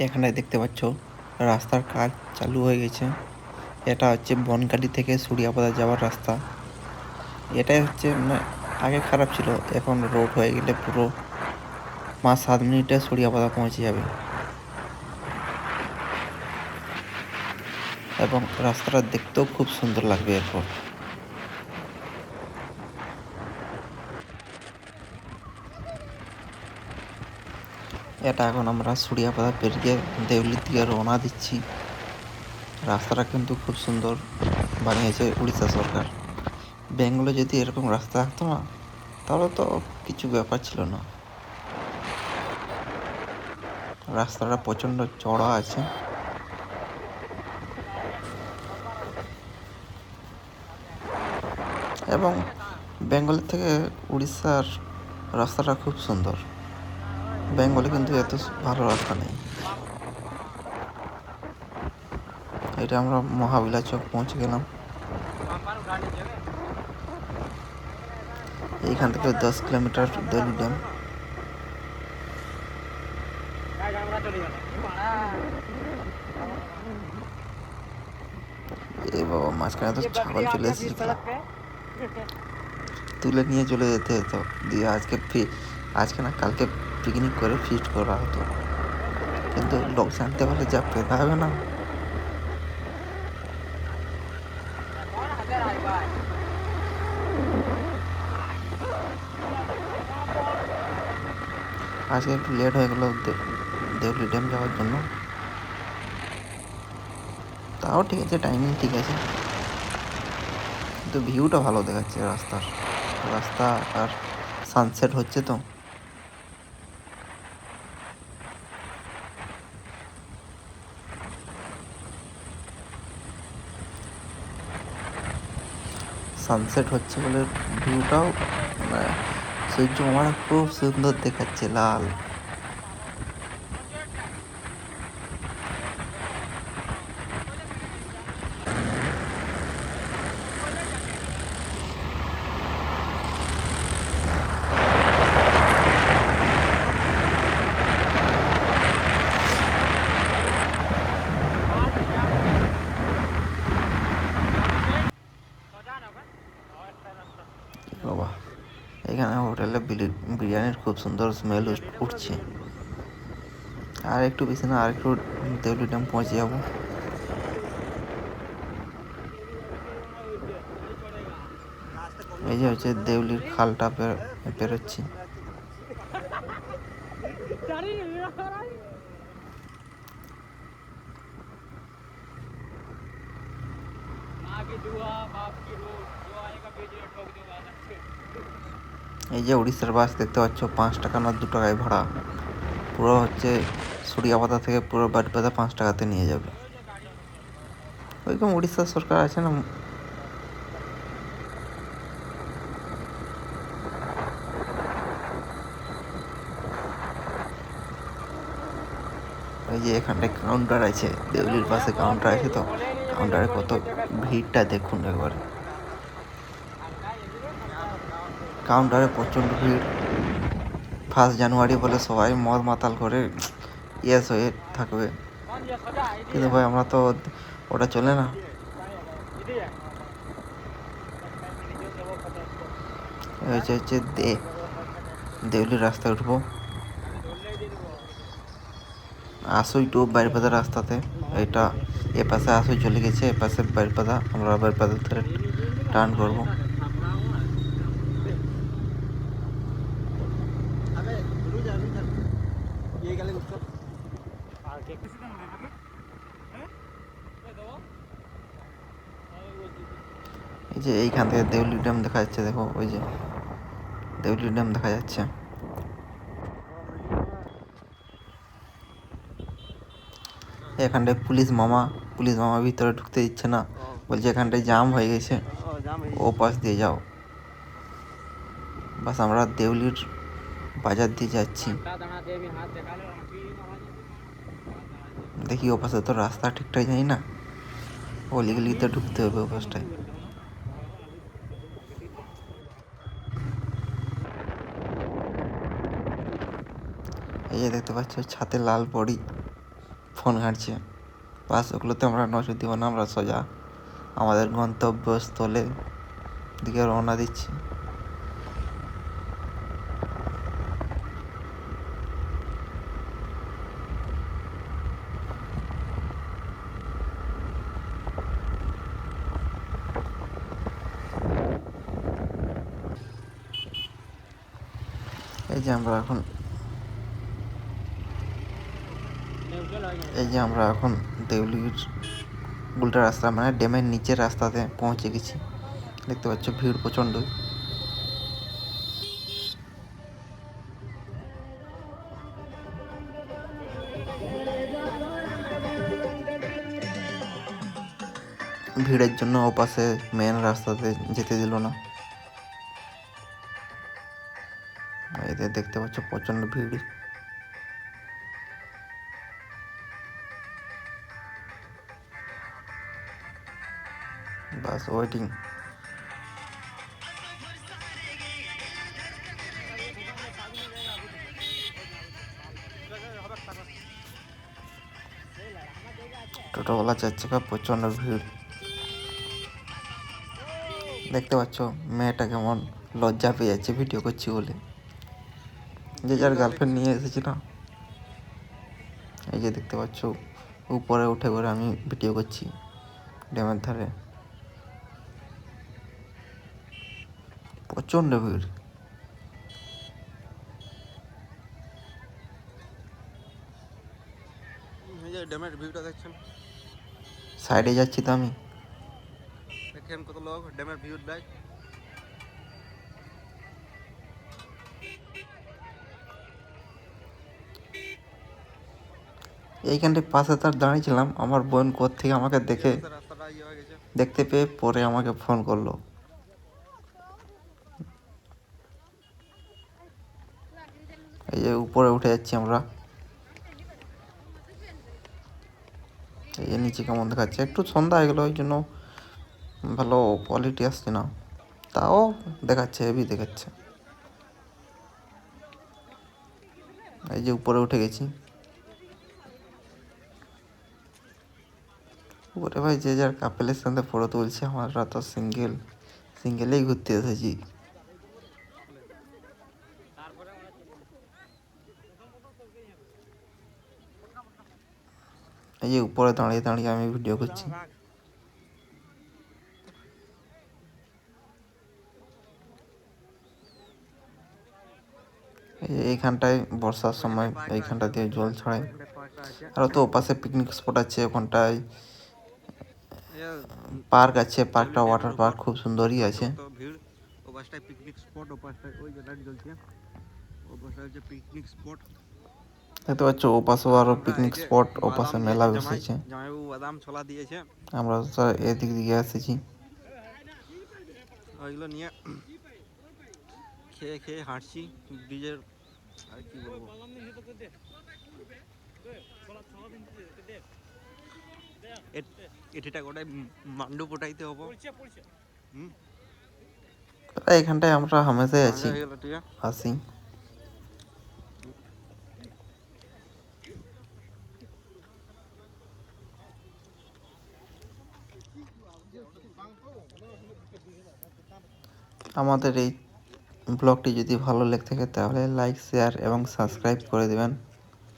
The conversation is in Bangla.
এখানে দেখতে পাচ্ছ রাস্তার কাজ চালু হয়ে গেছে। এটা হচ্ছে বনগাড়ি থেকে সুরিয়াপাতা যাওয়ার রাস্তা। এটাই হচ্ছে মানে আগে খারাপ ছিল, এখন রোড হয়ে গেলে পুরো 5-7 মিনিটে সুরিয়াপাতা পৌঁছে যাবে এবং রাস্তাটা দেখতেও খুব সুন্দর লাগবে এরপর। এটা এখন আমরা সুরিয়াপাতা পেরিয়ে দেউলির দিকে রওনা দিচ্ছি। রাস্তাটা কিন্তু খুব সুন্দর বানিয়েছে উড়িষ্যা সরকার। বেঙ্গলে যদি এরকম রাস্তা থাকতো না, তাহলে তো কিছু ব্যাপার ছিল না। রাস্তাটা প্রচণ্ড চড়া আছে। এবং বেঙ্গলের থেকে উড়িষ্যার রাস্তাটা খুব সুন্দর। বেঙ্গলে কিন্তু এত ভালো রাস্তা নেই। এটা আমরা মহাবিলা চক পৌঁছে গেলাম। এইখান থেকে 10 কিলোমিটার দেউলি ড্যাম। এ বাবা, মাঝখানে তো ছাগল চলে এসেছে, তুলে নিয়ে চলে যেতে হতো। দিয়ে আজকে না কালকে পিকনিক করে ফিস্ট করা হতো, কিন্তু লোক জানতে পারলে যা পেতে হবে না। আজকে একটু লেট হয়ে গেল দেউলি ড্যাম যাওয়ার জন্য। তাও ঠিক আছে, টাইমিং ঠিক আছে, কিন্তু ভিউটা ভালো দেখাচ্ছে রাস্তা আর সানসেট হচ্ছে তো। সানসেট হচ্ছে বলে ভিউটাও মানে সূর্য আমার খুব সুন্দর দেখাচ্ছে, লাল। বাবা, এখানে হোটেলে বিরিয়ানির খুব সুন্দর স্মেল উঠছে। আর একটু বেশি না, আর একটু দেউলি ড্যাম পৌঁছে যাবো। এই যে হচ্ছে দেউলির খালটা পেরোচ্ছি। এই যে উড়িষ্যার বাস দেখতে পাচ্ছ, 5 টাকা না 2 টাকায় ভাড়া। পুরো হচ্ছে সুরিয়াপাতা থেকে পুরো বারিপাদা 5 টাকাতে নিয়ে যাবে। ওইরকম উড়িষ্যা সরকার আছে না। ওই যে এখানটায় কাউন্টার আছে, দেউলির পাশে কাউন্টার আছে, তো কাউন্টারে কত ভিড়টা দেখুন একবারে। কাউন্টারে প্রচণ্ড ভিড়। 1 জানুয়ারি বলে সবাই মদ মাতাল করে ইয়েস হয়ে থাকবে, কিন্তু ভাই আমরা তো ওটা চলে না। হচ্ছে দেউলির রাস্তায় উঠবো। আসই টু বারিপাদা রাস্তাতে। এটা এপাশে আসই চলে গেছে, এপাশে বারিপাদা। আমরা বারিপাদা ধরে টার্ন করবো। এই যে এইখান থেকে দেউলি ড্যাম দেখা যাচ্ছে, দেখো ওই যে দেউলি ড্যাম দেখা যাচ্ছে। এখানটায় পুলিশ মামা ভিতরে ঢুকতে দিচ্ছে না, বলছে এখানটায় জাম হয়ে গেছে, ও পাশ দিয়ে যাও। বাস আমরা দেউলির বাজার দিয়ে যাচ্ছি। দেখি ও পাশে তো রাস্তা ঠিকঠাক যাই না, অলিগলিতে ঢুকতে হবে ও পাশটায়। এই যে দেখতে পাচ্ছ ছাতে লাল বড়ি, ফোন ঘাঁটছে। বাস ওগুলোতে আমরা নজর দিব না, আমরা সোজা আমাদের গন্তব্যস্থলে দিকে রওনা দিচ্ছি। এই যে আমরা এখন দেউলির উল্টা রাস্তা মানে ড্যামের নিচের রাস্তাতে পৌঁছে গেছি। দেখতে পাচ্ছ ভিড় প্রচণ্ড। ভিড়ের জন্য ওপাশে মেন রাস্তাতে যেতে দিল না। এদের দেখতে পাচ্ছ প্রচণ্ড ভিড়। বাস ওয়েটিং। টোটোওয়ালা 4 চাকা প্রচণ্ড ভিড়। দেখতে পাচ্ছ মেয়েটা কেমন লজ্জা পেয়ে যাচ্ছে ভিডিও করছি বলে, যে যার গার্লফ্রেন্ড নিয়ে এসেছি না। এই যে দেখতে পাচ্ছ উপরে উঠে করে আমি ভিডিও করছি ড্যামের ধারে। প্রচণ্ড ভিড়। ড্যামের ভিউটা দেখছেন, সাইডে যাচ্ছি তো আমি। দেখেন কত লোক ড্যামের ভিউ দেখ। এইখানটায় পাশে তার দাঁড়িয়েছিলাম, আমার বোন থেকে আমাকে রাস্তাটা ইয়ে হয়ে গেছে। দেখতে পেয়ে পরে আমাকে ফোন করলো। এই যে উপরে উঠে যাচ্ছি আমরা। এই যে নিচে কেমন দেখাচ্ছে, একটু সন্ধ্যা হয়ে গেলো ওই জন্য ভালো কোয়ালিটি আসছে না, তাও দেখাচ্ছে, হেভি দেখাচ্ছে। এই যে উপরে উঠে গেছি। উপরে ভাই যে যার কাপেলের সাথে ফটো তুলছে, আমরা তো সিঙ্গেলেই ঘুরতে এসেছি। এই যে উপরে দাঁড়িয়ে দাঁড়িয়ে আমি ভিডিও করছি। এইখানটায় বর্ষার সময় এইখানটা দিয়ে জল ছড়ায়। আর তো ওপাশে পিকনিক স্পট আছে, ওখানটায় পার্ক আছে, পার্কটা ওয়াটার পার্ক খুব সুন্দরই আছে। ভিড় ওপাশটায় পিকনিক স্পট, ওপাশটায় ওই যে লাইট জ্বলছে, ওপাশটায় হচ্ছে পিকনিক স্পট। দেখতে পাচ্ছ ওপাশেও আরো পিকনিক স্পট, ওপাশে মেলা বসেছে। জামাইবাবু বাদাম ছোলা দিয়েছে, আমরা তো এদিক দিকে এসেছি। ওইগুলো নিয়ে খেয়ে খেয়ে হাঁটছি ব্রিজের। আর কি বলবো, এটিটা গোটাই মান্ডু পোটাইতে হবো। এখানটায় আমরা হামেশাই আছি, আসি। আমাদের এই ব্লগটি যদি ভালো লেগে থাকে তাহলে লাইক, শেয়ার এবং সাবস্ক্রাইব করে দেবেন।